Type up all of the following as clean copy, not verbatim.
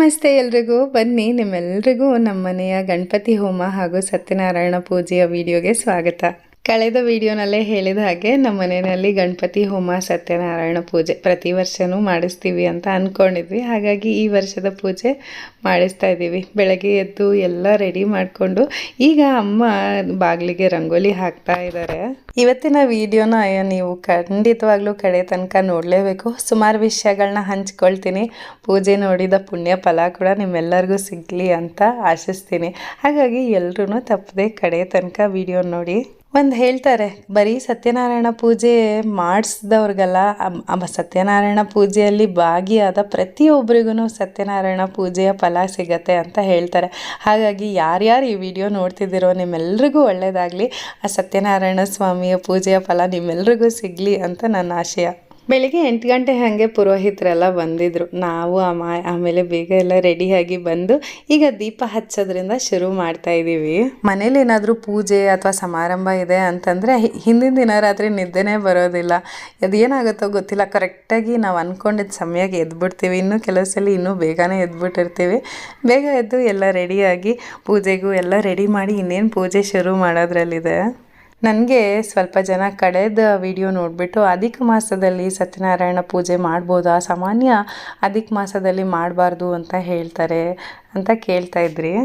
ನಮಸ್ತೆ ಎಲ್ರಿಗೂ. ಬನ್ನಿ ನಿಮ್ಮೆಲ್ರಿಗೂ ನಮ್ಮ ಮನೆಯ ಗಣಪತಿ ಹೋಮ ಹಾಗೂ ಸತ್ಯನಾರಾಯಣ ಪೂಜೆಯ ವಿಡಿಯೋಗೆ ಸ್ವಾಗತ. ಕಳೆದ ವಿಡಿಯೋನಲ್ಲೇ ಹೇಳಿದ ಹಾಗೆ ನಮ್ಮ ಮನೆಯಲ್ಲಿ ಗಣಪತಿ ಹೋಮ ಸತ್ಯನಾರಾಯಣ ಪೂಜೆ ಪ್ರತಿ ವರ್ಷವೂ ಮಾಡಿಸ್ತೀವಿ ಅಂತ ಅಂದ್ಕೊಂಡಿದ್ವಿ. ಹಾಗಾಗಿ ಈ ವರ್ಷದ ಪೂಜೆ ಮಾಡಿಸ್ತಾ ಇದ್ದೀವಿ. ಬೆಳಗ್ಗೆ ಎದ್ದು ಎಲ್ಲ ರೆಡಿ ಮಾಡಿಕೊಂಡು ಈಗ ಅಮ್ಮ ಬಾಗಿಲಿಗೆ ರಂಗೋಲಿ ಹಾಕ್ತಾ ಇದ್ದಾರೆ. ಇವತ್ತಿನ ವಿಡಿಯೋನ ನೀವು ಖಂಡಿತವಾಗ್ಲೂ ಕಡೆ ತನಕ ನೋಡಲೇಬೇಕು. ಸುಮಾರು ವಿಷಯಗಳನ್ನ ಹಂಚ್ಕೊಳ್ತೀನಿ. ಪೂಜೆ ನೋಡಿದ ಪುಣ್ಯ ಫಲ ಕೂಡ ನಿಮ್ಮೆಲ್ಲರಿಗೂ ಸಿಗಲಿ ಅಂತ ಆಶಿಸ್ತೀನಿ. ಹಾಗಾಗಿ ಎಲ್ಲರೂ ತಪ್ಪದೆ ಕಡೆ ತನಕ ವಿಡಿಯೋ ನೋಡಿ. ಒಂದು ಹೇಳ್ತಾರೆ, ಬರೀ ಸತ್ಯನಾರಾಯಣ ಪೂಜೆ ಮಾಡಿಸಿದವ್ರಿಗೆಲ್ಲ ಸತ್ಯನಾರಾಯಣ ಪೂಜೆಯಲ್ಲಿ ಭಾಗಿಯಾದ ಪ್ರತಿಯೊಬ್ಬರಿಗೂ ಸತ್ಯನಾರಾಯಣ ಪೂಜೆಯ ಫಲ ಸಿಗತ್ತೆ ಅಂತ ಹೇಳ್ತಾರೆ. ಹಾಗಾಗಿ ಯಾರ್ಯಾರು ಈ ವಿಡಿಯೋ ನೋಡ್ತಿದ್ದೀರೋ ನಿಮ್ಮೆಲ್ರಿಗೂ ಒಳ್ಳೆಯದಾಗಲಿ. ಆ ಸತ್ಯನಾರಾಯಣ ಸ್ವಾಮಿಯ ಪೂಜೆಯ ಫಲ ನಿಮ್ಮೆಲ್ರಿಗೂ ಸಿಗಲಿ ಅಂತ ನನ್ನ ಆಶಯ. ಬೆಳಿಗ್ಗೆ 8 ಗಂಟೆ ಹಾಗೆ ಪುರೋಹಿತರೆಲ್ಲ ಬಂದಿದ್ದರು. ನಾವು ಆಮೇಲೆ ಬೇಗ ಎಲ್ಲ ರೆಡಿಯಾಗಿ ಬಂದು ಈಗ ದೀಪ ಹಚ್ಚೋದ್ರಿಂದ ಶುರು ಮಾಡ್ತಾ ಇದ್ದೀವಿ. ಮನೇಲಿ ಏನಾದರೂ ಪೂಜೆ ಅಥವಾ ಸಮಾರಂಭ ಇದೆ ಅಂತಂದರೆ ಹಿಂದಿನ ದಿನ ರಾತ್ರಿ ನಿದ್ದೆನೇ ಬರೋದಿಲ್ಲ. ಅದೇನಾಗುತ್ತೋ ಗೊತ್ತಿಲ್ಲ, ಕರೆಕ್ಟಾಗಿ ನಾವು ಅಂದ್ಕೊಂಡಿದ್ದ ಸಮಯಕ್ಕೆ ಎದ್ಬಿಡ್ತೀವಿ. ಇನ್ನೂ ಕೆಲವು ಸಲ ಇನ್ನೂ ಬೇಗನೆ ಎದ್ಬಿಟ್ಟಿರ್ತೀವಿ. ಬೇಗ ಎದ್ದು ಎಲ್ಲ ರೆಡಿಯಾಗಿ ಪೂಜೆಗೂ ಎಲ್ಲ ರೆಡಿ ಮಾಡಿ ಇನ್ನೇನು ಪೂಜೆ ಶುರು ಮಾಡೋದ್ರಲ್ಲಿದೆ. ನನಗೆ ಸ್ವಲ್ಪ ಜನ ಕಳೆದ ವಿಡಿಯೋ ನೋಡಿಬಿಟ್ಟು ಅಧಿಕ ಮಾಸದಲ್ಲಿ ಸತ್ಯನಾರಾಯಣ ಪೂಜೆ ಮಾಡ್ಬೋದಾ, ಸಾಮಾನ್ಯ ಅಧಿಕ ಮಾಸದಲ್ಲಿ ಮಾಡಬಾರ್ದು ಅಂತ ಹೇಳ್ತಾರೆ ಅಂತ ಕೇಳ್ತಾ ಇದ್ರಿ.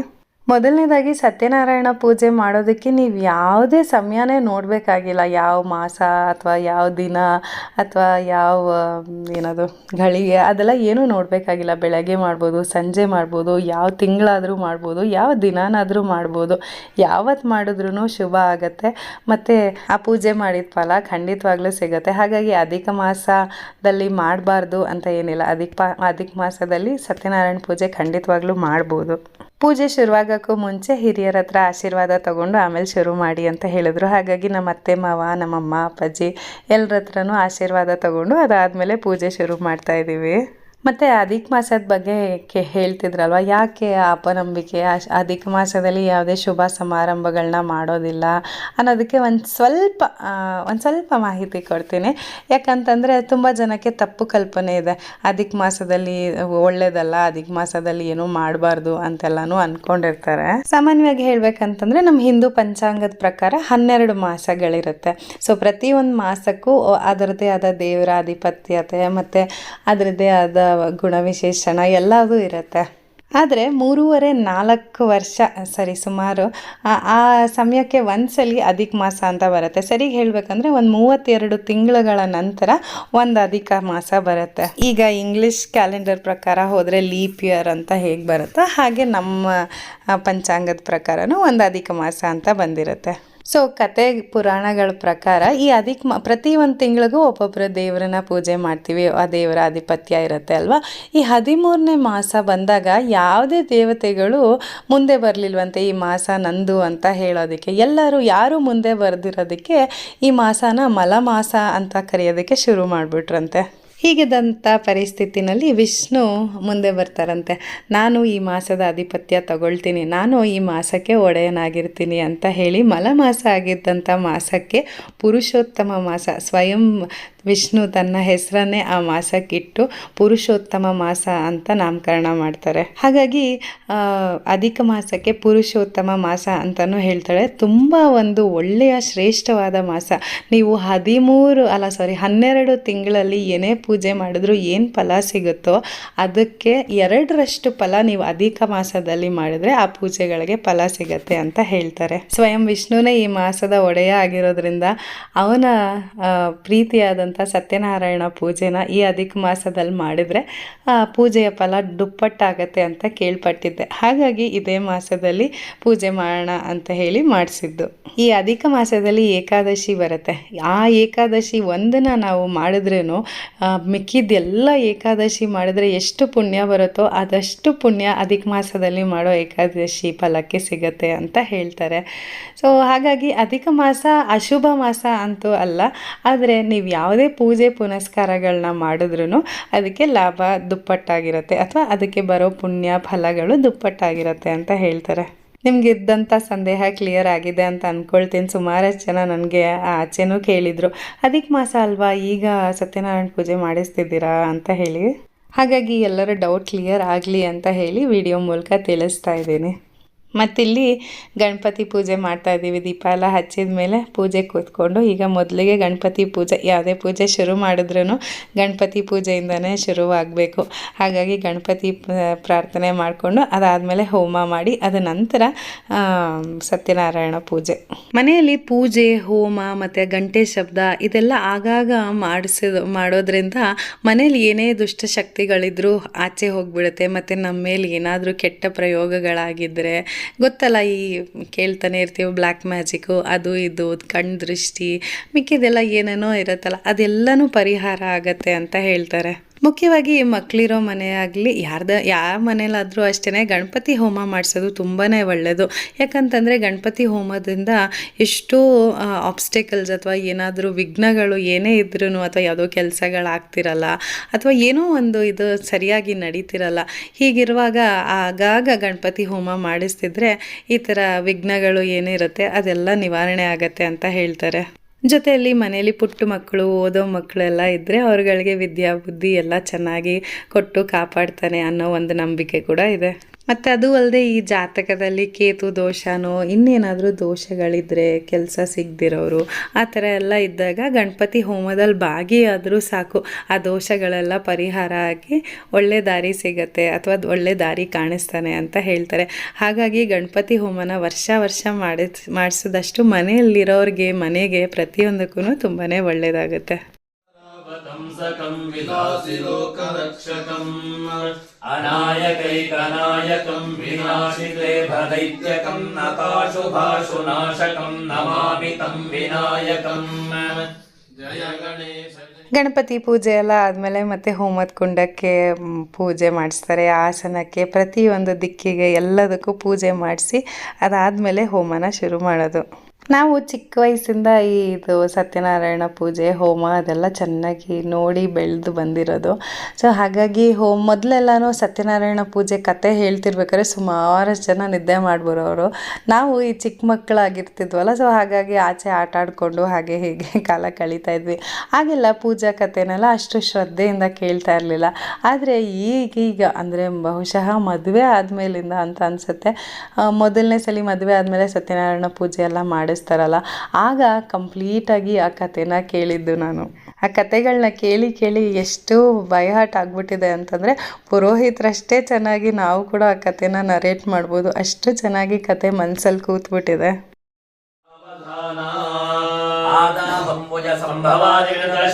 ಮೊದಲನೇದಾಗಿ ಸತ್ಯನಾರಾಯಣ ಪೂಜೆ ಮಾಡೋದಕ್ಕೆ ನೀವು ಯಾವುದೇ ಸಮಯನೇ ನೋಡಬೇಕಾಗಿಲ್ಲ. ಯಾವ ಮಾಸ ಅಥವಾ ಯಾವ ದಿನ ಅಥವಾ ಯಾವ ಏನದು ಘಳಿಗೆ ಅದೆಲ್ಲ ಏನೂ ನೋಡಬೇಕಾಗಿಲ್ಲ. ಬೆಳಗ್ಗೆ ಮಾಡ್ಬೋದು, ಸಂಜೆ ಮಾಡ್ಬೋದು, ಯಾವ ತಿಂಗಳಾದರೂ ಮಾಡ್ಬೋದು, ಯಾವ ದಿನಾನಾದರೂ ಮಾಡ್ಬೋದು. ಯಾವತ್ತು ಮಾಡಿದ್ರೂ ಶುಭ ಆಗುತ್ತೆ ಮತ್ತು ಆ ಪೂಜೆ ಮಾಡಿದ ಫಲ ಖಂಡಿತವಾಗ್ಲೂ ಸಿಗುತ್ತೆ. ಹಾಗಾಗಿ ಅಧಿಕ ಮಾಸದಲ್ಲಿ ಮಾಡಬಾರ್ದು ಅಂತ ಏನಿಲ್ಲ. ಅಧಿಕ ಮಾಸದಲ್ಲಿ ಸತ್ಯನಾರಾಯಣ ಪೂಜೆ ಖಂಡಿತವಾಗ್ಲೂ ಮಾಡ್ಬೋದು. ಪೂಜೆ ಶುರುವಾಗೋಕ್ಕೂ ಮುಂಚೆ ಹಿರಿಯರ ಹತ್ರ ಆಶೀರ್ವಾದ ತಗೊಂಡು ಆಮೇಲೆ ಶುರು ಮಾಡಿ ಅಂತ ಹೇಳಿದ್ರು. ಹಾಗಾಗಿ ನಮ್ಮ ಅತ್ತೆ ಮಾವ, ನಮ್ಮಮ್ಮ, ಅಪ್ಪಾಜಿ ಎಲ್ಲರ ಹತ್ರನೂ ಆಶೀರ್ವಾದ ತಗೊಂಡು ಅದಾದಮೇಲೆ ಪೂಜೆ ಶುರು ಮಾಡ್ತಾ ಇದ್ದೀವಿ. ಮತ್ತು ಅಧಿಕ ಮಾಸದ ಬಗ್ಗೆ ಹೇಳ್ತಿದ್ರಲ್ವ, ಯಾಕೆ ಅಪನಂಬಿಕೆ ಅಧಿಕ ಮಾಸದಲ್ಲಿ ಯಾವುದೇ ಶುಭ ಸಮಾರಂಭಗಳನ್ನ ಮಾಡೋದಿಲ್ಲ ಅನ್ನೋದಕ್ಕೆ ಒಂದು ಸ್ವಲ್ಪ ಮಾಹಿತಿ ಕೊಡ್ತೀನಿ. ಯಾಕಂತಂದರೆ ತುಂಬ ಜನಕ್ಕೆ ತಪ್ಪು ಕಲ್ಪನೆ ಇದೆ. ಅಧಿಕ ಮಾಸದಲ್ಲಿ ಒಳ್ಳೇದಲ್ಲ, ಅಧಿಕ ಮಾಸದಲ್ಲಿ ಏನೂ ಮಾಡಬಾರ್ದು ಅಂತೆಲ್ಲನೂ ಅಂದ್ಕೊಂಡಿರ್ತಾರೆ. ಸಾಮಾನ್ಯವಾಗಿ ಹೇಳ್ಬೇಕಂತಂದರೆ ನಮ್ಮ ಹಿಂದೂ ಪಂಚಾಂಗದ ಪ್ರಕಾರ 12 ಮಾಸಗಳಿರುತ್ತೆ. ಸೊ ಪ್ರತಿಯೊಂದು ಮಾಸಕ್ಕೂ ಅದರದ್ದೇ ಆದ ದೇವರ ಆಧಿಪತ್ಯತೆ ಮತ್ತು ಅದರದ್ದೇ ಆದ ಗುಣವಿಶೇಷಣ ಎಲ್ಲವೂ ಇರುತ್ತೆ. ಆದರೆ 3.5-4 ವರ್ಷ ಸುಮಾರು ಆ ಸಮಯಕ್ಕೆ ಒಂದ್ಸಲಿ ಅಧಿಕ ಮಾಸ ಅಂತ ಬರುತ್ತೆ. ಸರಿಗೆ ಹೇಳಬೇಕಂದ್ರೆ ಒಂದು 32 ತಿಂಗಳುಗಳ ನಂತರ ಒಂದು ಅಧಿಕ ಮಾಸ ಬರುತ್ತೆ. ಈಗ ಇಂಗ್ಲಿಷ್ ಕ್ಯಾಲೆಂಡರ್ ಪ್ರಕಾರ ಹೋದರೆ ಲೀಪ್ ಇಯರ್ ಅಂತ ಹೇಗೆ ಬರುತ್ತೋ ಹಾಗೆ ನಮ್ಮ ಪಂಚಾಂಗದ ಪ್ರಕಾರನೂ ಒಂದು ಅಧಿಕ ಮಾಸ ಅಂತ ಬಂದಿರುತ್ತೆ. ಸೊ ಕತೆ ಪುರಾಣಗಳ ಪ್ರಕಾರ ಈ ಪ್ರತಿ ಒಂದು ತಿಂಗಳಿಗೂ ಒಬ್ಬೊಬ್ಬರ ದೇವರನ್ನ ಪೂಜೆ ಮಾಡ್ತೀವಿ. ಆ ದೇವರ ಆಧಿಪತ್ಯ ಇರುತ್ತೆ ಅಲ್ವಾ. ಈ 13ನೇ ಮಾಸ ಬಂದಾಗ ಯಾವುದೇ ದೇವತೆಗಳು ಮುಂದೆ ಬರಲಿಲ್ವಂತೆ ಈ ಮಾಸ ನಂದು ಅಂತ ಹೇಳೋದಕ್ಕೆ. ಯಾರು ಮುಂದೆ ಬರ್ದಿರೋದಕ್ಕೆ ಈ ಮಾಸನ ಮಲಮಾಸ ಅಂತ ಕರೆಯೋದಕ್ಕೆ ಶುರು ಮಾಡಿಬಿಟ್ರಂತೆ. ಹೀಗಿದ್ದಂಥ ಪರಿಸ್ಥಿತಿನಲ್ಲಿ ವಿಷ್ಣು ಮುಂದೆ ಬರ್ತಾರಂತೆ. ನಾನು ಈ ಮಾಸದ ಆಧಿಪತ್ಯ ತಗೊಳ್ತೀನಿ, ನಾನು ಈ ಮಾಸಕ್ಕೆ ಒಡೆಯನಾಗಿರ್ತೀನಿ ಅಂತ ಹೇಳಿ ಮಲಮಾಸ ಆಗಿದ್ದಂಥ ಮಾಸಕ್ಕೆ ಪುರುಷೋತ್ತಮ ಮಾಸ, ಸ್ವಯಂ ವಿಷ್ಣು ತನ್ನ ಹೆಸರನ್ನೇ ಆ ಮಾಸಕ್ಕಿಟ್ಟು ಪುರುಷೋತ್ತಮ ಮಾಸ ಅಂತ ನಾಮಕರಣ ಮಾಡ್ತಾರೆ. ಹಾಗಾಗಿ ಅಧಿಕ ಮಾಸಕ್ಕೆ ಪುರುಷೋತ್ತಮ ಮಾಸ ಅಂತಲೂ ಹೇಳ್ತಾಳೆ. ತುಂಬ ಒಂದು ಒಳ್ಳೆಯ ಶ್ರೇಷ್ಠವಾದ ಮಾಸ. ನೀವು 12 ತಿಂಗಳಲ್ಲಿ ಏನೇ ಪೂಜೆ ಮಾಡಿದ್ರು ಏನು ಫಲ ಸಿಗುತ್ತೋ ಅದಕ್ಕೆ 2ರಷ್ಟು ಫಲ ನೀವು ಅಧಿಕ ಮಾಸದಲ್ಲಿ ಮಾಡಿದ್ರೆ ಆ ಪೂಜೆಗಳಿಗೆ ಫಲ ಸಿಗತ್ತೆ ಅಂತ ಹೇಳ್ತಾರೆ. ಸ್ವಯಂ ವಿಷ್ಣುನೇ ಈ ಮಾಸದ ಒಡೆಯ ಆಗಿರೋದ್ರಿಂದ ಅವನ ಪ್ರೀತಿಯಾದಂಥ ಸತ್ಯನಾರಾಯಣ ಪೂಜೆನ ಈ ಅಧಿಕ ಮಾಸದಲ್ಲಿ ಮಾಡಿದರೆ ಪೂಜೆಯ ಫಲ ದುಪ್ಪಟ್ಟಾಗತ್ತೆ ಅಂತ ಕೇಳ್ಪಟ್ಟಿದ್ದೆ. ಹಾಗಾಗಿ ಇದೇ ಮಾಸದಲ್ಲಿ ಪೂಜೆ ಮಾಡೋಣ ಅಂತ ಹೇಳಿ ಮಾಡಿಸಿದ್ದು. ಈ ಅಧಿಕ ಮಾಸದಲ್ಲಿ ಏಕಾದಶಿ ಬರುತ್ತೆ. ಆ ಏಕಾದಶಿ ಒಂದನ್ನು ನಾವು ಮಾಡಿದ್ರೂ ಮಿಕ್ಕಿದ್ದೆಲ್ಲ ಏಕಾದಶಿ ಮಾಡಿದ್ರೆ ಎಷ್ಟು ಪುಣ್ಯ ಬರುತ್ತೋ ಅದಷ್ಟು ಪುಣ್ಯ ಅಧಿಕ ಮಾಸದಲ್ಲಿ ಮಾಡೋ ಏಕಾದಶಿ ಫಲಕ್ಕೆ ಸಿಗತ್ತೆ ಅಂತ ಹೇಳ್ತಾರೆ. ಸೊ ಹಾಗಾಗಿ ಅಧಿಕ ಮಾಸ ಅಶುಭ ಮಾಸ ಅಂತೂ ಅಲ್ಲ. ಆದರೆ ನೀವು ಯಾವುದೇ ಪೂಜೆ ಪುನಸ್ಕಾರಗಳನ್ನ ಮಾಡಿದ್ರೂ ಅದಕ್ಕೆ ಲಾಭ ದುಪ್ಪಟ್ಟಾಗಿರುತ್ತೆ ಅಥವಾ ಅದಕ್ಕೆ ಬರೋ ಪುಣ್ಯ ಫಲಗಳು ದುಪ್ಪಟ್ಟಾಗಿರುತ್ತೆ ಅಂತ ಹೇಳ್ತಾರೆ. ನಿಮಗಿದ್ದಂಥ ಸಂದೇಹ ಕ್ಲಿಯರ್ ಆಗಿದೆ ಅಂತ ಅಂದ್ಕೊಳ್ತೀನಿ. ಸುಮಾರಷ್ಟು ಜನ ನನಗೆ ಆಚೆನೂ ಕೇಳಿದರು, ಅಧಿಕ ಮಾಸ ಅಲ್ವಾ, ಈಗ ಸತ್ಯನಾರಾಯಣ ಪೂಜೆ ಮಾಡಿಸ್ತಿದ್ದೀರಾ ಅಂತ ಹೇಳಿ. ಹಾಗಾಗಿ ಎಲ್ಲರ ಡೌಟ್ ಕ್ಲಿಯರ್ ಆಗಲಿ ಅಂತ ಹೇಳಿ ವಿಡಿಯೋ ಮೂಲಕ ತಿಳಿಸ್ತಾ ಇದ್ದೀನಿ. ಮತ್ತಿಲ್ಲಿ ಗಣಪತಿ ಪೂಜೆ ಮಾಡ್ತಾಯಿದ್ದೀವಿ. ದೀಪ ಎಲ್ಲ ಹಚ್ಚಿದ ಮೇಲೆ ಪೂಜೆ ಕೂತ್ಕೊಂಡು, ಈಗ ಮೊದಲಿಗೆ ಗಣಪತಿ ಪೂಜೆ, ಯಾವುದೇ ಪೂಜೆ ಶುರು ಮಾಡಿದ್ರೂ ಗಣಪತಿ ಪೂಜೆಯಿಂದನೇ ಶುರುವಾಗಬೇಕು. ಹಾಗಾಗಿ ಗಣಪತಿ ಪ್ರಾರ್ಥನೆ ಮಾಡಿಕೊಂಡು ಅದಾದಮೇಲೆ ಹೋಮ ಮಾಡಿ ಅದ ನಂತರ ಸತ್ಯನಾರಾಯಣ ಪೂಜೆ. ಮನೆಯಲ್ಲಿ ಪೂಜೆ, ಹೋಮ ಮತ್ತು ಗಂಟೆ ಶಬ್ದ ಇದೆಲ್ಲ ಆಗಾಗ ಮಾಡೋದ್ರಿಂದ ಮನೇಲಿ ಏನೇ ದುಷ್ಟಶಕ್ತಿಗಳಿದ್ರೂ ಆಚೆ ಹೋಗಿಬಿಡುತ್ತೆ. ಮತ್ತು ನಮ್ಮ ಮೇಲೆ ಏನಾದರೂ ಕೆಟ್ಟ ಪ್ರಯೋಗಗಳಾಗಿದ್ದರೆ ಗೊತ್ತಲ್ಲ, ಈ ಕೇಳ್ತಾನೆ ಇರ್ತೀವಿ ಬ್ಲ್ಯಾಕ್ ಮ್ಯಾಜಿಕ್ಕು, ಅದು ಇದು ಕಣ್ಣು ದೃಷ್ಟಿ ಮಿಕ್ಕಿದೆಲ್ಲ ಏನೇನೋ ಇರುತ್ತಲ್ಲ, ಅದೆಲ್ಲನೂ ಪರಿಹಾರ ಆಗತ್ತೆ ಅಂತ ಹೇಳ್ತಾರೆ. ಮುಖ್ಯವಾಗಿ ಮಕ್ಕಳಿರೋ ಮನೆ ಆಗಲಿ ಯಾವ ಮನೇಲಾದರೂ ಅಷ್ಟೇ ಗಣಪತಿ ಹೋಮ ಮಾಡಿಸೋದು ತುಂಬಾ ಒಳ್ಳೆಯದು. ಯಾಕಂತಂದರೆ ಗಣಪತಿ ಹೋಮದಿಂದ ಎಷ್ಟೋ ಆಬ್ಸ್ಟೆಕಲ್ಸ್ ಅಥವಾ ಏನಾದರೂ ವಿಘ್ನಗಳು ಏನೇ ಇದ್ರೂ, ಅಥವಾ ಯಾವುದೋ ಕೆಲಸಗಳಾಗ್ತಿರಲ್ಲ, ಅಥವಾ ಏನೋ ಒಂದು ಇದು ಸರಿಯಾಗಿ ನಡೀತಿರಲ್ಲ. ಹೀಗಿರುವಾಗ ಆಗಾಗ ಗಣಪತಿ ಹೋಮ ಮಾಡಿಸ್ತಿದ್ರೆ ಈ ಥರ ವಿಘ್ನಗಳು ಏನಿರುತ್ತೆ ಅದೆಲ್ಲ ನಿವಾರಣೆ ಆಗತ್ತೆ ಅಂತ ಹೇಳ್ತಾರೆ. ಜೊತೆಯಲ್ಲಿ ಮನೆಯಲ್ಲಿ ಪುಟ್ಟ ಮಕ್ಕಳು, ಓದೋ ಮಕ್ಕಳೆಲ್ಲ ಇದ್ದರೆ ಅವ್ರುಗಳಿಗೆ ವಿದ್ಯಾಬುದ್ಧಿ ಎಲ್ಲ ಚೆನ್ನಾಗಿ ಕೊಟ್ಟು ಕಾಪಾಡ್ತಾನೆ ಅನ್ನೋ ಒಂದು ನಂಬಿಕೆ ಕೂಡ ಇದೆ. ಮತ್ತು ಅದು ಅಲ್ಲದೆ ಈ ಜಾತಕದಲ್ಲಿ ಕೇತು ದೋಷನೋ ಇನ್ನೇನಾದರೂ ದೋಷಗಳಿದ್ದರೆ, ಕೆಲಸ ಸಿಗದಿರೋರು ಆ ಥರ ಎಲ್ಲ ಇದ್ದಾಗ ಗಣಪತಿ ಹೋಮದಲ್ಲಿ ಭಾಗಿಯಾದರೂ ಸಾಕು, ಆ ದೋಷಗಳೆಲ್ಲ ಪರಿಹಾರ ಆಗಿ ಒಳ್ಳೆ ದಾರಿ ಸಿಗತ್ತೆ ಅಥವಾ ಒಳ್ಳೆ ದಾರಿ ಕಾಣಿಸ್ತಾನೆ ಅಂತ ಹೇಳ್ತಾರೆ. ಹಾಗಾಗಿ ಗಣಪತಿ ಹೋಮನ ವರ್ಷ ಮಾಡಿಸಿದಷ್ಟು ಮನೆಯಲ್ಲಿರೋರಿಗೆ, ಮನೆಗೆ ಪ್ರತಿಯೊಂದಕ್ಕೂ ತುಂಬಾ ಒಳ್ಳೆಯದಾಗುತ್ತೆ. ಅನಾಯಕೈಕನಾಯಕಂ ವಿನಾಶಿತೆ ಭದೈತ್ಯಕಂ ನಕಾಶುಭಾಶುನಾಶಕಂ ನಮಾಮಿ ತಂ ವಿನಾಯಕಂ. ಜಯ ಗಣೇಶ. ಗಣಪತಿ ಪೂಜೆ ಎಲ್ಲ ಆದಮೇಲೆ ಮತ್ತೆ ಹೋಮದ ಕುಂಡಕ್ಕೆ ಪೂಜೆ ಮಾಡಿಸ್ತಾರೆ, ಆಸನಕ್ಕೆ, ಪ್ರತಿಯೊಂದು ದಿಕ್ಕಿಗೆ ಎಲ್ಲದಕ್ಕೂ ಪೂಜೆ ಮಾಡಿಸಿ ಅದಾದಮೇಲೆ ಹೋಮನ ಶುರು ಮಾಡೋದು. ನಾವು ಚಿಕ್ಕ ವಯಸ್ಸಿಂದ ಇದು ಸತ್ಯನಾರಾಯಣ ಪೂಜೆ, ಹೋಮ ಅದೆಲ್ಲ ಚೆನ್ನಾಗಿ ನೋಡಿ ಬೆಳೆದು ಬಂದಿರೋದು. ಸೊ ಹಾಗಾಗಿ ಮೊದಲೆಲ್ಲನೂ ಸತ್ಯನಾರಾಯಣ ಪೂಜೆ ಕತೆ ಹೇಳ್ತಿರ್ಬೇಕಾದ್ರೆ ಸುಮಾರು ಜನ ನಿದ್ದೆ ಮಾಡಿಬರೋರು. ನಾವು ಈ ಚಿಕ್ಕ ಮಕ್ಕಳಾಗಿರ್ತಿದ್ವಲ್ಲ, ಸೊ ಹಾಗಾಗಿ ಆಚೆ ಆಟ ಆಡಿಕೊಂಡು ಹಾಗೆ ಹೀಗೆ ಕಾಲ ಕಳೀತಾ ಇದ್ವಿ. ಆಗೆಲ್ಲ ಪೂಜಾ ಕಥೆನೆಲ್ಲ ಅಷ್ಟು ಶ್ರದ್ಧೆಯಿಂದ ಕೇಳ್ತಾ ಇರಲಿಲ್ಲ. ಆದರೆ ಈಗೀಗ ಅಂದರೆ ಬಹುಶಃ ಮದುವೆ ಆದಮೇಲಿಂದ ಅಂತ ಅನಿಸುತ್ತೆ, ಮೊದಲನೇ ಸಲ ಮದುವೆ ಆದಮೇಲೆ ಸತ್ಯನಾರಾಯಣ ಪೂಜೆ ಎಲ್ಲ ಮಾಡಿಸ್ತಾರಲ್ಲ, ಆಗ ಕಂಪ್ಲೀಟಾಗಿ ಆ ಕಥೆನ ಕೇಳಿದ್ದು ನಾನು. ಆ ಕಥೆಗಳನ್ನ ಕೇಳಿ ಎಷ್ಟು ಬೈಹಾಟ್ ಆಗಿಬಿಟ್ಟಿದೆ ಅಂತಂದರೆ, ಪುರೋಹಿತರಷ್ಟೇ ಚೆನ್ನಾಗಿ ನಾವು ಕೂಡ ಆ ಕಥೆನ ನರೇಟ್ ಮಾಡ್ಬೋದು, ಅಷ್ಟು ಚೆನ್ನಾಗಿ ಕತೆ ಮನಸ್ಸಲ್ಲಿ ಕೂತ್ಬಿಟ್ಟಿದೆ. ಆದಾಹಂಬುಜ ಸಂಭವಾದಿಗತಃ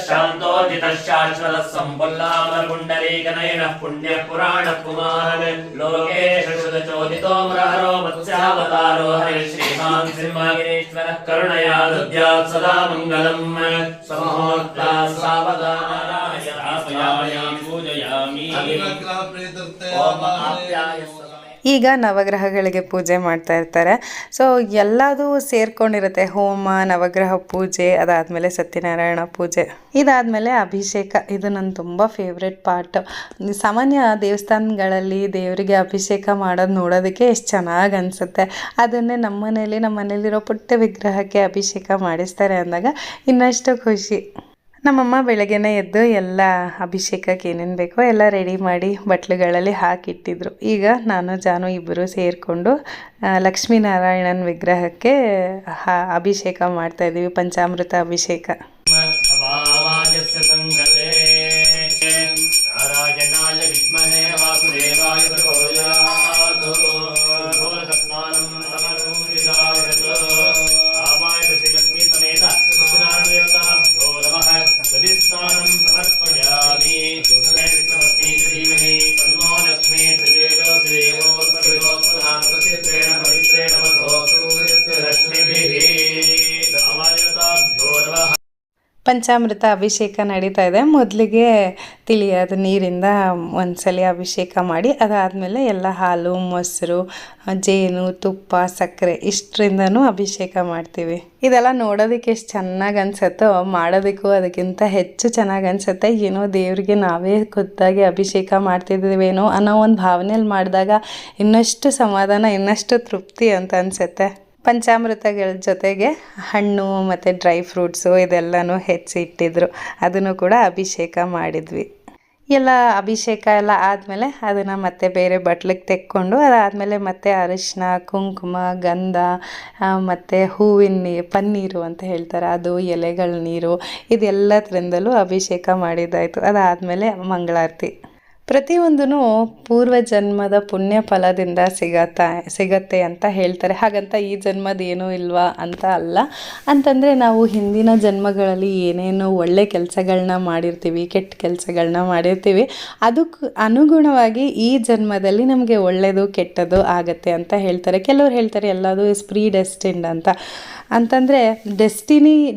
ಶಾಶ್ವತಃ ಸಂಪುಲ್ಲಾಮರಗುಂಡಲೀಕನಯನಃ ಪುಣ್ಯ ಪುರಾಣ ಕುಮಾರ ಲೋಕೇಶ ಶುದ್ಧಚೋದಿತೋ ಮೃಹರೋ ಮತ್ಸ್ಯಾವತಾರೋ ಹರಿ ಶ್ರೀಮಾನ್ ಸಿಂಹಗಿರೀಶ್ವರಃ ಕರುಣಯಾ ದದ್ಯಾತ್ ಸದಾ ಮಂಗಲಂ. ಸಮಹೋರ್ತ ಸಾವಧಾನಾಯ ಪೂಜಯಾಮಿ. ಓಂ ಆಪ್ಯಾಯ. ಈಗ ನವಗ್ರಹಗಳಿಗೆ ಪೂಜೆ ಮಾಡ್ತಾ ಇರ್ತಾರೆ. ಸೊ ಎಲ್ಲದೂ ಸೇರ್ಕೊಂಡಿರುತ್ತೆ, ಹೋಮ, ನವಗ್ರಹ ಪೂಜೆ, ಅದಾದಮೇಲೆ ಸತ್ಯನಾರಾಯಣ ಪೂಜೆ, ಇದಾದಮೇಲೆ ಅಭಿಷೇಕ. ಇದು ನನ್ನ ತುಂಬ ಫೇವ್ರೆಟ್ ಪಾರ್ಟ್. ಸಾಮಾನ್ಯ ದೇವಸ್ಥಾನಗಳಲ್ಲಿ ದೇವರಿಗೆ ಅಭಿಷೇಕ ಮಾಡೋದು ನೋಡೋದಕ್ಕೆ ಎಷ್ಟು ಚೆನ್ನಾಗಿ ಅನಿಸುತ್ತೆ. ಅದನ್ನೇ ನಮ್ಮ ಮನೇಲಿರೋ ಪುಟ್ಟ ವಿಗ್ರಹಕ್ಕೆ ಅಭಿಷೇಕ ಮಾಡಿಸ್ತಾರೆ ಅಂದಾಗ ಇನ್ನಷ್ಟು ಖುಷಿ. ನಮ್ಮಮ್ಮ ಬೆಳಗ್ಗೆನೇ ಎದ್ದು ಎಲ್ಲ ಅಭಿಷೇಕಕ್ಕೆ ಏನೇನು ಬೇಕೋ ಎಲ್ಲ ರೆಡಿ ಮಾಡಿ ಬಟ್ಲುಗಳಲ್ಲಿ ಹಾಕಿಟ್ಟಿದ್ರು. ಈಗ ನಾನು ಜಾನು ಇಬ್ಬರು ಸೇರಿಕೊಂಡು ಲಕ್ಷ್ಮೀನಾರಾಯಣನ ವಿಗ್ರಹಕ್ಕೆ ಅಭಿಷೇಕ ಮಾಡ್ತಾಯಿದ್ದೀವಿ, ಪಂಚಾಮೃತ ಅಭಿಷೇಕ. ಪಂಚಾಮೃತ ಅಭಿಷೇಕ ನಡೀತಾ ಇದೆ. ಮೊದಲಿಗೆ ತಿಳಿಯಾದ ನೀರಿಂದ ಒಂದ್ಸಲಿ ಅಭಿಷೇಕ ಮಾಡಿ ಅದಾದಮೇಲೆ ಎಲ್ಲ ಹಾಲು, ಮೊಸರು, ಜೇನು, ತುಪ್ಪ, ಸಕ್ಕರೆ ಇಷ್ಟರಿಂದನೂ ಅಭಿಷೇಕ ಮಾಡ್ತೀವಿ. ಇದೆಲ್ಲ ನೋಡೋದಕ್ಕೆ ಎಷ್ಟು ಚೆನ್ನಾಗಿ ಅನಿಸುತ್ತೋ ಮಾಡೋದಕ್ಕೂ ಅದಕ್ಕಿಂತ ಹೆಚ್ಚು ಚೆನ್ನಾಗಿ ಅನಿಸುತ್ತೆ. ಏನೋ ದೇವರಿಗೆ ನಾವೇ ಖುದ್ದಾಗಿ ಅಭಿಷೇಕ ಮಾಡ್ತಿದ್ದೀವೇನೋ ಅನ್ನೋ ಒಂದು ಭಾವನೆಯಲ್ಲಿ ಮಾಡಿದಾಗ ಇನ್ನಷ್ಟು ಸಮಾಧಾನ, ಇನ್ನಷ್ಟು ತೃಪ್ತಿ ಅಂತ ಅನಿಸುತ್ತೆ. ಪಂಚಾಮೃತಗಳ ಜೊತೆಗೆ ಹಣ್ಣು ಮತ್ತು ಡ್ರೈ ಫ್ರೂಟ್ಸು ಇದೆಲ್ಲನೂ ಹೆಚ್ಚಿಟ್ಟಿದ್ರು, ಅದನ್ನು ಕೂಡ ಅಭಿಷೇಕ ಮಾಡಿದ್ವಿ. ಎಲ್ಲ ಅಭಿಷೇಕ ಎಲ್ಲ ಆದಮೇಲೆ ಅದನ್ನು ಮತ್ತೆ ಬೇರೆ ಬಟ್ಲಿಗೆ ತೆಕ್ಕೊಂಡು ಅದಾದಮೇಲೆ ಮತ್ತೆ ಅರಿಶಿನ ಕುಂಕುಮ ಗಂಧ ಮತ್ತು ಹೂವಿನ ಪನ್ನೀರು ಅಂತ ಹೇಳ್ತಾರೆ, ಅದು ಎಲೆಗಳ ನೀರು, ಇದೆಲ್ಲದರಿಂದಲೂ ಅಭಿಷೇಕ ಮಾಡಿದ್ದಾಯಿತು. ಅದಾದಮೇಲೆ ಮಂಗಳಾರತಿ. ಪ್ರತಿಯೊಂದೂ ಪೂರ್ವ ಜನ್ಮದ ಪುಣ್ಯ ಫಲದಿಂದ ಸಿಗತ್ತೆ ಅಂತ ಹೇಳ್ತಾರೆ. ಹಾಗಂತ ಈ ಜನ್ಮದ ಏನೂ ಇಲ್ವಾ ಅಂತ ಅಲ್ಲ. ಅಂತಂದರೆ ನಾವು ಹಿಂದಿನ ಜನ್ಮಗಳಲ್ಲಿ ಏನೇನು ಒಳ್ಳೆ ಕೆಲಸಗಳನ್ನ ಮಾಡಿರ್ತೀವಿ, ಕೆಟ್ಟ ಕೆಲಸಗಳನ್ನ ಮಾಡಿರ್ತೀವಿ, ಅದಕ್ಕೆ ಅನುಗುಣವಾಗಿ ಈ ಜನ್ಮದಲ್ಲಿ ನಮಗೆ ಒಳ್ಳೆಯದು ಕೆಟ್ಟದ್ದು ಆಗತ್ತೆ ಅಂತ ಹೇಳ್ತಾರೆ. ಕೆಲವ್ರು ಹೇಳ್ತಾರೆ ಎಲ್ಲದು ಇಸ್ ಪ್ರೀ ಡೆಸ್ಟಿನ್ಡ್ ಅಂತಂದರೆ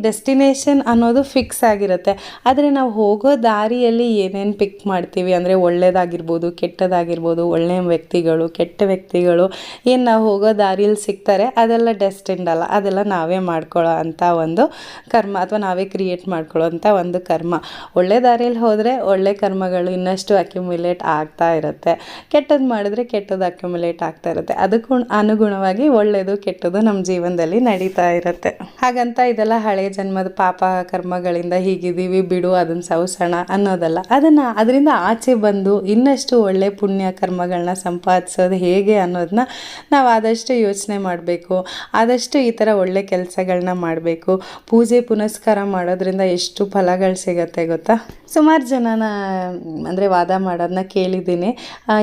ಡೆಸ್ಟಿನೇಷನ್ ಅನ್ನೋದು ಫಿಕ್ಸ್ ಆಗಿರುತ್ತೆ. ಆದರೆ ನಾವು ಹೋಗೋ ದಾರಿಯಲ್ಲಿ ಏನೇನು ಪಿಕ್ ಮಾಡ್ತೀವಿ ಅಂದರೆ ಒಳ್ಳೆಯದಾಗಿರ್ಬೋದು ಕೆಟ್ಟದಾಗಿರ್ಬೋದು, ಒಳ್ಳೆಯ ವ್ಯಕ್ತಿಗಳು ಕೆಟ್ಟ ವ್ಯಕ್ತಿಗಳು ಏನು ನಾವು ಹೋಗೋ ದಾರಿಯಲ್ಲಿ ಸಿಗ್ತಾರೆ, ಅದೆಲ್ಲ ಡೆಸ್ಟಿನ್ಡ್ ಅಲ್ಲ, ಅದೆಲ್ಲ ನಾವೇ ಮಾಡ್ಕೊಳ್ಳೋ ಅಂಥ ಒಂದು ಕರ್ಮ ಅಥವಾ ನಾವೇ ಕ್ರಿಯೇಟ್ ಮಾಡ್ಕೊಳ್ಳೋ ಅಂಥ ಒಂದು ಕರ್ಮ. ಒಳ್ಳೆ ದಾರಿಯಲ್ಲಿ ಹೋದರೆ ಒಳ್ಳೆ ಕರ್ಮಗಳು ಇನ್ನಷ್ಟು ಅಕ್ಯುಮುಲೇಟ್ ಆಗ್ತಾ ಇರುತ್ತೆ, ಕೆಟ್ಟದ್ದು ಮಾಡಿದ್ರೆ ಕೆಟ್ಟದ್ದು ಅಕ್ಯುಮುಲೇಟ್ ಆಗ್ತಾ ಇರುತ್ತೆ. ಅದಕ್ಕೂ ಅನುಗುಣವಾಗಿ ಒಳ್ಳೆಯದು ಕೆಟ್ಟದ್ದು ನಮ್ಮ ಜೀವನದಲ್ಲಿ ನಡೀತಾ ಇರುತ್ತೆ. ಹಾಗಂತ ಇದೆಲ್ಲ ಹಳೆ ಜನ್ಮದ ಪಾಪ ಕರ್ಮಗಳಿಂದ ಹೀಗಿದ್ದೀವಿ ಬಿಡು ಅದನ್ನು ಸವಸೋಣ ಅನ್ನೋದಲ್ಲ. ಅದರಿಂದ ಆಚೆ ಬಂದು ಇನ್ನಷ್ಟು ಒಳ್ಳೆ ಪುಣ್ಯ ಕರ್ಮಗಳನ್ನ ಸಂಪಾದಿಸೋದು ಹೇಗೆ ಅನ್ನೋದನ್ನ ನಾವು ಆದಷ್ಟು ಯೋಚನೆ ಮಾಡಬೇಕು. ಆದಷ್ಟು ಈ ಥರ ಒಳ್ಳೆ ಕೆಲಸಗಳನ್ನ ಮಾಡಬೇಕು. ಪೂಜೆ ಪುನಸ್ಕಾರ ಮಾಡೋದ್ರಿಂದ ಎಷ್ಟು ಫಲಗಳು ಸಿಗತ್ತೆ ಗೊತ್ತಾ. ಸುಮಾರು ಜನನ ಅಂದರೆ ವಾದ ಮಾಡೋದನ್ನ ಕೇಳಿದ್ದೀನಿ.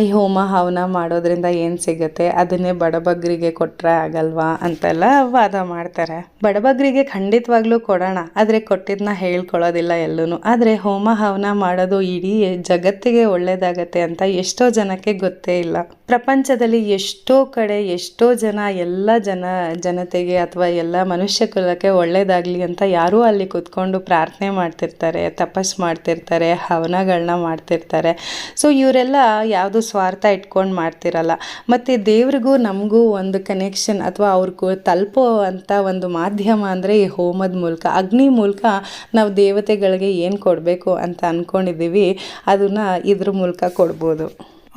ಈ ಹೋಮ ಹವನ ಮಾಡೋದ್ರಿಂದ ಏನು ಸಿಗುತ್ತೆ, ಅದನ್ನೇ ಬಡಬಗ್ರಿಗೆ ಕೊಟ್ಟರೆ ಆಗಲ್ವಾ ಅಂತೆಲ್ಲ ವಾದ ಮಾಡ್ತಾರೆ. ಬಡಬಗ್ರಿಗೆ ಖಂಡಿತವಾಗ್ಲೂ ಕೊಡೋಣ, ಆದರೆ ಕೊಟ್ಟಿದ್ದನ್ನ ಹೇಳ್ಕೊಳ್ಳೋದಿಲ್ಲ ಎಲ್ಲೂ. ಆದರೆ ಹೋಮ ಹವನ ಮಾಡೋದು ಇಡೀ ಜಗತ್ತಿಗೆ ಒಳ್ಳೆಯದಾಗತ್ತೆ ಅಂತ ಎಷ್ಟೋ ಜನಕ್ಕೆ ಗೊತ್ತೇ ಇಲ್ಲ. ಪ್ರಪಂಚದಲ್ಲಿ ಎಷ್ಟೋ ಕಡೆ ಎಷ್ಟೋ ಜನ ಎಲ್ಲ ಜನತೆಗೆ ಅಥವಾ ಎಲ್ಲ ಮನುಷ್ಯ ಕುಲಕ್ಕೆ ಒಳ್ಳೆಯದಾಗಲಿ ಅಂತ ಯಾರೂ ಅಲ್ಲಿ ಕೂತ್ಕೊಂಡು ಪ್ರಾರ್ಥನೆ ಮಾಡ್ತಿರ್ತಾರೆ, ತಪಸ್ ಮಾಡ್ತಿರ್ತಾರೆ, ಹವನಗಳನ್ನ ಮಾಡ್ತಿರ್ತಾರೆ. ಸೊ ಇವರೆಲ್ಲ ಯಾವುದು ಸ್ವಾರ್ಥ ಇಟ್ಕೊಂಡು ಮಾಡ್ತಿರಲ್ಲ. ಮತ್ತು ದೇವ್ರಿಗೂ ನಮಗೂ ಒಂದು ಕನೆಕ್ಷನ್ ಅಥವಾ ಅವ್ರಿಗೂ ತಲುಪೋ ಅಂತ ಒಂದು ಮಾಧ್ಯಮ ಅಂದರೆ ಈ ಹೋಮದ ಮೂಲಕ, ಅಗ್ನಿ ಮೂಲಕ ನಾವು ದೇವತೆಗಳಿಗೆ ಏನು ಕೊಡಬೇಕು ಅಂತ ಅಂದ್ಕೊಂಡಿದ್ದೀವಿ ಅದನ್ನು ಇದ್ರ ಮೂಲಕ ಕೊಡ್ಬೋದು.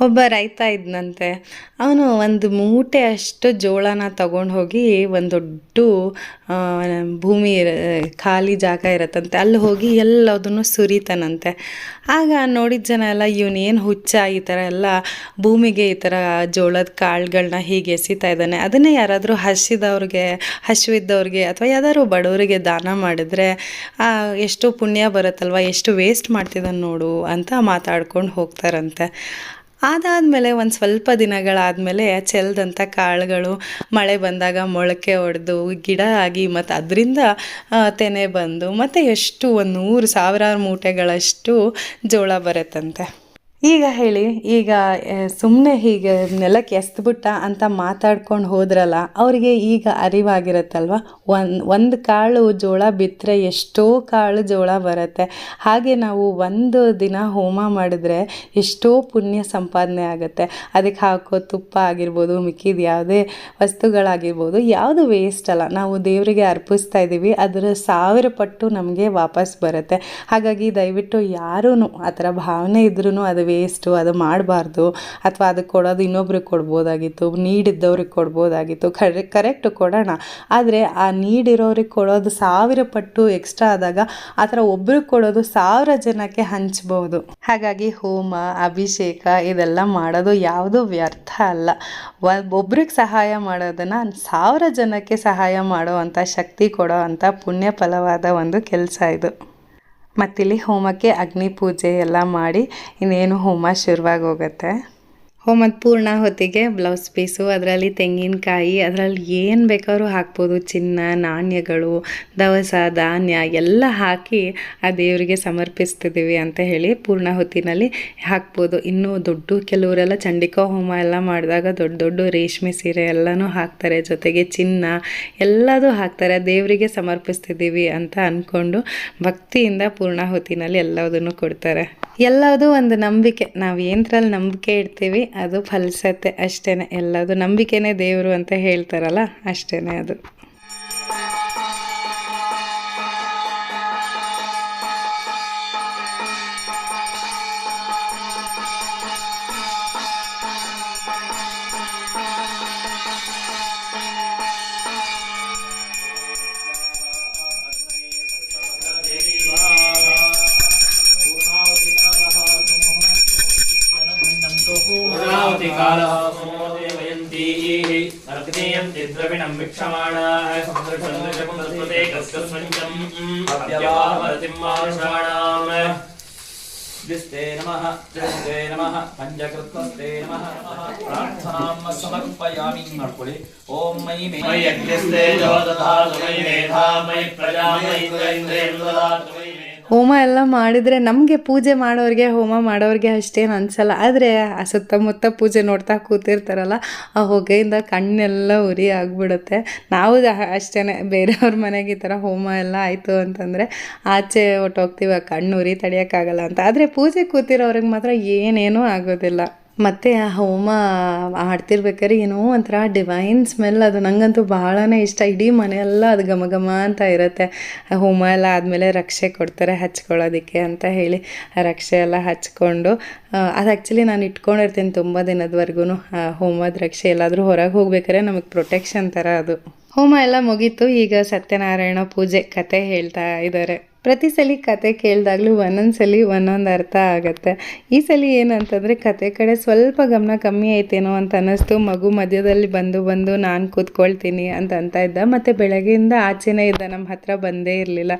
ಒಬ್ಬ ರೈತ ಇದ್ದಂತೆ, ಅವನು ಒಂದು ಮೂಟೆ ಅಷ್ಟು ಜೋಳನ ತಗೊಂಡು ಹೋಗಿ ಒಂದು ದೊಡ್ಡ ಭೂಮಿ ಖಾಲಿ ಜಾಗ ಇರತ್ತಂತೆ, ಅಲ್ಲಿ ಹೋಗಿ ಎಲ್ಲದನ್ನು ಸುರಿತಾನಂತೆ. ಆಗ ನೋಡಿದ ಜನ ಎಲ್ಲ ಇವನೇನು ಹುಚ್ಚ, ಈ ಥರ ಎಲ್ಲ ಭೂಮಿಗೆ ಈ ಥರ ಜೋಳದ ಕಾಳುಗಳನ್ನ ಹೀಗೆ ಎಸಿತಾ ಇದ್ದಾನೆ, ಅದನ್ನೇ ಯಾರಾದರೂ ಹಸಿವಿದ್ದವ್ರಿಗೆ ಅಥವಾ ಯಾವ್ದಾದ್ರು ಬಡವರಿಗೆ ದಾನ ಮಾಡಿದ್ರೆ ಎಷ್ಟು ಪುಣ್ಯ ಬರುತ್ತಲ್ವ, ಎಷ್ಟು ವೇಸ್ಟ್ ಮಾಡ್ತಿದ್ದಾನೆ ನೋಡು ಅಂತ ಮಾತಾಡ್ಕೊಂಡು ಹೋಗ್ತಾರಂತೆ. ಅದಾದಮೇಲೆ ಒಂದು ಸ್ವಲ್ಪ ದಿನಗಳಾದಮೇಲೆ ಚೆಲ್ದಂಥ ಕಾಳುಗಳು ಮಳೆ ಬಂದಾಗ ಮೊಳಕೆ ಹೊಡೆದು ಗಿಡ ಆಗಿ ಮತ್ತು ಅದರಿಂದ ತೆನೆ ಬಂದು ಮತ್ತು ಎಷ್ಟು 100,000 ಮೂಟೆಗಳಷ್ಟು ಜೋಳ ಬರುತ್ತಂತೆ. ಈಗ ಹೇಳಿ, ಈಗ ಸುಮ್ಮನೆ ಹೀಗೆ ನೆಲಕ್ಕೆ ಎಸ್ದ್ಬಿಟ್ಟ ಅಂತ ಮಾತಾಡ್ಕೊಂಡು ಹೋದ್ರಲ್ಲ, ಅವರಿಗೆ ಈಗ ಅರಿವಾಗಿರುತ್ತಲ್ವ, ಒಂದು ಕಾಳು ಜೋಳ ಬಿತ್ತರೆ ಎಷ್ಟೋ ಕಾಳು ಜೋಳ ಬರುತ್ತೆ. ಹಾಗೆ ನಾವು ಒಂದು ದಿನ ಹೋಮ ಮಾಡಿದ್ರೆ ಎಷ್ಟೋ ಪುಣ್ಯ ಸಂಪಾದನೆ ಆಗುತ್ತೆ. ಅದಕ್ಕೆ ಹಾಕೋ ತುಪ್ಪ ಆಗಿರ್ಬೋದು, ಮಿಕ್ಕಿದ ಯಾವುದೇ ವಸ್ತುಗಳಾಗಿರ್ಬೋದು, ಯಾವುದು ವೇಸ್ಟ್ ಅಲ್ಲ. ನಾವು ದೇವರಿಗೆ ಅರ್ಪಿಸ್ತಾ ಇದ್ದೀವಿ, ಅದರ 1000 ಪಟ್ಟು ನಮಗೆ ವಾಪಸ್ ಬರುತ್ತೆ. ಹಾಗಾಗಿ ದಯವಿಟ್ಟು ಯಾರೂ ಆ ಥರ ಭಾವನೆ ಇದ್ರೂ ಅದು ವೇಸ್ಟು ಅದು ಮಾಡಬಾರ್ದು. ಅಥವಾ ಅದಕ್ಕೆ ಕೊಡೋದು ಇನ್ನೊಬ್ರಿಗೆ ಕೊಡ್ಬೋದಾಗಿತ್ತು, ನೀಡಿದ್ದವ್ರಿಗೆ ಕೊಡ್ಬೋದಾಗಿತ್ತು. ಕರೆಕ್ಟು ಕೊಡೋಣ, ಆದರೆ ಆ ನೀಡಿರೋರಿಗೆ ಕೊಡೋದು 1000 ಪಟ್ಟು ಎಕ್ಸ್ಟ್ರಾ ಆದಾಗ ಆ ಥರ ಒಬ್ರಿಗೆ ಕೊಡೋದು 1000 ಜನಕ್ಕೆ ಹಂಚ್ಬೋದು. ಹಾಗಾಗಿ ಹೋಮ ಅಭಿಷೇಕ ಇದೆಲ್ಲ ಮಾಡೋದು ಯಾವುದೂ ವ್ಯರ್ಥ ಅಲ್ಲ. ಒಬ್ರಿಗೆ ಸಹಾಯ ಮಾಡೋದನ್ನು 1000 ಜನಕ್ಕೆ ಸಹಾಯ ಮಾಡೋ ಅಂಥ ಶಕ್ತಿ ಕೊಡೋ ಅಂಥ ಪುಣ್ಯ ಫಲವಾದ ಒಂದು ಕೆಲಸ ಇದು. ಮತ್ತಿಲ್ಲಿ ಹೋಮಕ್ಕೆ ಅಗ್ನಿ ಪೂಜೆ ಎಲ್ಲ ಮಾಡಿ ಇನ್ನೇನು ಹೋಮ ಶುರುವಾಗಿ ಹೋಗುತ್ತೆ. ಹೋಮದ ಪೂರ್ಣ ಹೊತ್ತಿಗೆ ಬ್ಲೌಸ್ ಪೀಸು, ಅದರಲ್ಲಿ ತೆಂಗಿನಕಾಯಿ, ಅದರಲ್ಲಿ ಏನು ಬೇಕಾದ್ರೂ ಹಾಕ್ಬೋದು, ಚಿನ್ನ ನಾಣ್ಯಗಳು ದವಸ ಧಾನ್ಯ ಎಲ್ಲ ಹಾಕಿ ಆ ದೇವರಿಗೆ ಸಮರ್ಪಿಸ್ತಿದ್ದೀವಿ ಅಂತ ಹೇಳಿ ಪೂರ್ಣ ಹೊತ್ತಿನಲ್ಲಿ ಹಾಕ್ಬೋದು. ಇನ್ನೂ ಕೆಲವರೆಲ್ಲ ಚಂಡಿಕಾ ಹೋಮ ಎಲ್ಲ ಮಾಡಿದಾಗ ದೊಡ್ಡ ರೇಷ್ಮೆ ಸೀರೆ ಎಲ್ಲನೂ ಹಾಕ್ತಾರೆ, ಜೊತೆಗೆ ಚಿನ್ನ ಎಲ್ಲದೂ ಹಾಕ್ತಾರೆ. ದೇವರಿಗೆ ಸಮರ್ಪಿಸ್ತಿದ್ದೀವಿ ಅಂತ ಅಂದ್ಕೊಂಡು ಭಕ್ತಿಯಿಂದ ಪೂರ್ಣ ಹೊತ್ತಿನಲ್ಲಿ ಎಲ್ಲದನ್ನು ಕೊಡ್ತಾರೆ. ಎಲ್ಲದೂ ಒಂದು ನಂಬಿಕೆ, ನಾವು ಏನರಲ್ಲಿ ನಂಬಿಕೆ ಇಡ್ತೀವಿ ಅದು ಫಲಿಸತ್ತೆ ಅಷ್ಟೇ. ಎಲ್ಲದು ನಂಬಿಕೆನೇ ದೇವರು ಅಂತ ಹೇಳ್ತಾರಲ್ಲ, ಅಷ್ಟೇ ಅದು. द्रविणं वीक्षमाणाः समुद्रचन्द्रजपुंसते कस्कस्वञ्चम् अव्यवाहरतिम्माषाणाम् दिस्ते नमः पंचकृत्वस्ते नमः प्रार्थनां समर्पयामि ಮಾಡ್ಕೊಳ್ಳಿ ಓಂ ಮಯಿ ಮೇ मयि यज्ञस्तेजो दधातु मयि मेधा मयि प्रजा मयि इन्द्रेन्द्रियं ददातु मयि ಹೋಮ ಎಲ್ಲ ಮಾಡಿದರೆ ನಮಗೆ ಪೂಜೆ ಮಾಡೋರಿಗೆ ಹೋಮ ಮಾಡೋರಿಗೆ ಅಷ್ಟೇನು ಅನಿಸಲ್ಲ, ಆದರೆ ಆ ಸುತ್ತಮುತ್ತ ಪೂಜೆ ನೋಡ್ತಾ ಕೂತಿರ್ತಾರಲ್ಲ ಆ ಹೊಗೆಯಿಂದ ಕಣ್ಣೆಲ್ಲ ಉರಿ ಆಗಿಬಿಡುತ್ತೆ. ನಾವು ಅಷ್ಟೇ, ಬೇರೆಯವ್ರ ಮನೆಗೆ ಈ ಥರ ಹೋಮ ಎಲ್ಲ ಆಯಿತು ಅಂತಂದರೆ ಆಚೆ ಹೊಟ್ಟೋಗ್ತೀವಿ, ಕಣ್ಣು ಉರಿ ತಡೆಯೋಕ್ಕಾಗಲ್ಲ ಅಂತ. ಆದರೆ ಪೂಜೆ ಕೂತಿರೋರಿಗೆ ಮಾತ್ರ ಏನೇನೂ ಆಗೋದಿಲ್ಲ. ಮತ್ತು ಆ ಹೋಮ ಆಡ್ತಿರ್ಬೇಕಾದ್ರೆ ಏನೋ ಒಂಥರ ಡಿವೈನ್ ಸ್ಮೆಲ್, ಅದು ನನಗಂತೂ ಬಹಳನೇ ಇಷ್ಟ. ಇಡೀ ಮನೆಯೆಲ್ಲ ಅದು ಘಮ ಘಮ ಅಂತ ಇರುತ್ತೆ. ಹೋಮ ಎಲ್ಲ ಆದಮೇಲೆ ರಕ್ಷೆ ಕೊಡ್ತಾರೆ ಹಚ್ಕೊಳ್ಳೋದಕ್ಕೆ ಅಂತ ಹೇಳಿ ರಕ್ಷೆ ಎಲ್ಲ ಹಚ್ಕೊಂಡು, ಅದು ಆ್ಯಕ್ಚುಲಿ ನಾನು ಇಟ್ಕೊಂಡಿರ್ತೀನಿ ತುಂಬ ದಿನದವರೆಗೂ. ಹೋಮದ ರಕ್ಷೆ ಎಲ್ಲಾದರೂ ಹೊರಗೆ ಹೋಗ್ಬೇಕಾದ್ರೆ ನಮಗೆ ಪ್ರೊಟೆಕ್ಷನ್ ಥರ ಅದು. ಹೋಮ ಎಲ್ಲ ಮುಗೀತು. ಈಗ ಸತ್ಯನಾರಾಯಣ ಪೂಜೆ ಕತೆ ಹೇಳ್ತಾ ಇದ್ದಾರೆ. ಪ್ರತಿ ಸಲ ಕತೆ ಕೇಳಿದಾಗಲೂ ಒಂದೊಂದು ಸಲ ಒಂದೊಂದು ಅರ್ಥ ಆಗುತ್ತೆ. ಈ ಸಲ ಏನಂತಂದರೆ ಕತೆ ಕಡೆ ಸ್ವಲ್ಪ ಗಮನ ಕಮ್ಮಿ ಐತೇನೋ ಅಂತ ಅನ್ನಿಸ್ತು. ಮಗು ಮಧ್ಯದಲ್ಲಿ ಬಂದು ನಾನು ಕೂತ್ಕೊಳ್ತೀನಿ ಅಂತ ಇದ್ದ, ಮತ್ತು ಬೆಳಗ್ಗೆಯಿಂದ ಆಚೆನೇ ಇದ್ದ, ನಮ್ಮ ಹತ್ರ ಬಂದೇ ಇರಲಿಲ್ಲ.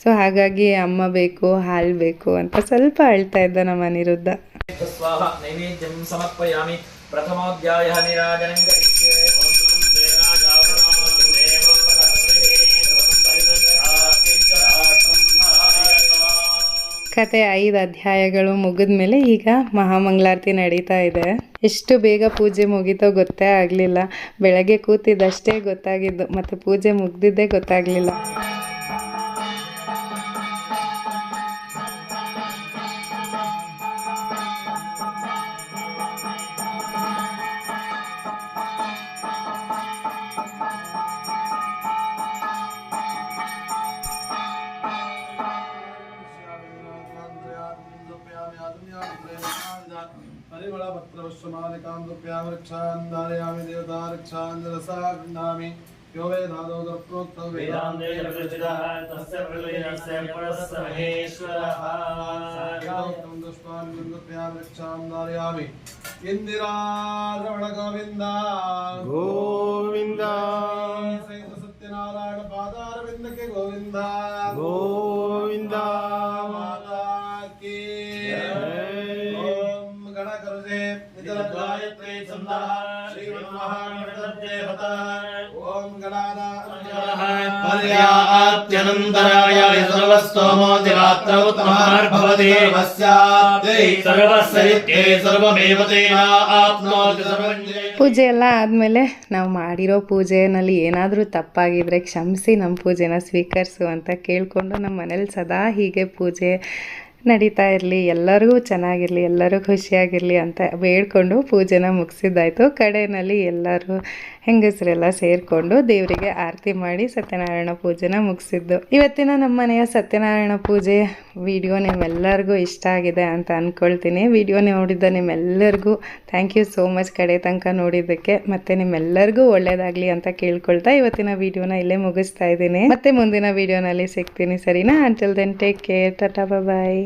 ಸೊ ಹಾಗಾಗಿ ಅಮ್ಮ ಬೇಕು, ಹಾಲು ಬೇಕು ಅಂತ ಸ್ವಲ್ಪ ಅಳ್ತಾ ಇದ್ದ ನಮ್ಮ ಅನಿರುದ್ಧ. ಸ್ವಾಹ ನೈವೇದ್ಯಂ ಸಮರ್ಪಯಾಮಿ. ಪ್ರಥಮೋಧ್ಯಾಯಃ ನೀರಾಜನಂ ಕರಿಷ್ಯೆ. ಕತೆ 5 ಅಧ್ಯಾಯಗಳು ಮುಗಿದ ಮೇಲೆ ಈಗ ಮಹಾಮಂಗಳಾರತಿ ನಡೀತಾ ಇದೆ. ಎಷ್ಟು ಬೇಗ ಪೂಜೆ ಮುಗೀತೋ ಗೊತ್ತೇ ಆಗಲಿಲ್ಲ. ಬೆಳಗ್ಗೆ ಕೂತಿದ್ದಷ್ಟೇ ಗೊತ್ತಾಗಿದ್ದು, ಮತ್ತು ಪೂಜೆ ಮುಗ್ದಿದ್ದೇ ಗೊತ್ತಾಗಲಿಲ್ಲ. परिमलपत्रवश्यमालिकां वृक्षान् धारयामि देवता वृक्षान् रसा गृह्णामि यो वेदादो प्रोक्तो वेदान्ते प्रतिष्ठितः तस्य प्रलयस्य परस्य महेश्वरः वेदान्तं दुष्पान् गुरुप्रिया वृक्षान् धारयामि इन्दिरारमण गोविन्द गोविन्द सहित सत्यनारायण पादारविन्द के गोविन्द गोविन्द माता की ओम गणकरुजे गायत्री छन्दः श्रीमन्महागणपतिर्देवता ओम पर्याप्त्यनन्तराय सर्वस्तोमो दिरात्र उत्तमार्भवति सर्वस्याप्त्यै सर्वस्यैत्यै सर्वमेव तेन आप्नोति सर्वं। ಪೂಜೆ ಎಲ್ಲ ಆದಮೇಲೆ ನಾವು ಮಾಡಿರೋ ಪೂಜೆಯಲ್ಲಿ ಏನಾದರೂ ತಪ್ಪಾಗಿದ್ದರೆ ಕ್ಷಮಿಸಿ, ನಮ್ಮ ಪೂಜೆನ ಸ್ವೀಕರಿಸು ಅಂತ ಕೇಳಿಕೊಂಡು ನಮ್ಮ ಮನೇಲಿ ಸದಾ ಹೀಗೆ ಪೂಜೆ ನಡೀತಾ ಇರಲಿ, ಎಲ್ಲರಿಗೂ ಚೆನ್ನಾಗಿರಲಿ, ಎಲ್ಲರೂ ಖುಷಿಯಾಗಿರಲಿ ಅಂತ ಬೇಡ್ಕೊಂಡು ಪೂಜೆನ ಮುಗಿಸಿದ್ದಾಯಿತು. ಕಡೆಯಲ್ಲಿ ಎಲ್ಲರೂ ಹೆಂಗಸರೆಲ್ಲ ಸೇರಿಕೊಂಡು ದೇವರಿಗೆ ಆರತಿ ಮಾಡಿ ಸತ್ಯನಾರಾಯಣ ಪೂಜೆನ ಮುಗಿಸಿದ್ದು. ಇವತ್ತಿನ ನಮ್ಮ ಮನೆಯ ಸತ್ಯನಾರಾಯಣ ಪೂಜೆ ವಿಡಿಯೋ ನಿಮ್ಮೆಲ್ಲರಿಗೂ ಇಷ್ಟ ಆಗಿದೆ ಅಂತ ಅಂದ್ಕೊಳ್ತೀನಿ. ವಿಡಿಯೋ ನೋಡಿದ್ದ ನಿಮ್ಮೆಲ್ಲರಿಗೂ ಥ್ಯಾಂಕ್ ಯು ಸೋ ಮಚ್, ಕಡೆ ತನಕ ನೋಡಿದ್ದಕ್ಕೆ. ಮತ್ತು ನಿಮ್ಮೆಲ್ಲರಿಗೂ ಒಳ್ಳೆಯದಾಗಲಿ ಅಂತ ಕೇಳ್ಕೊಳ್ತಾ ಇವತ್ತಿನ ವಿಡಿಯೋನ ಇಲ್ಲೇ ಮುಗಿಸ್ತಾ ಇದ್ದೀನಿ. ಮತ್ತೆ ಮುಂದಿನ ವಿಡಿಯೋನಲ್ಲಿ ಸಿಗ್ತೀನಿ, ಸರಿನಾ? Until then take care, tata, ಬಾಯ್.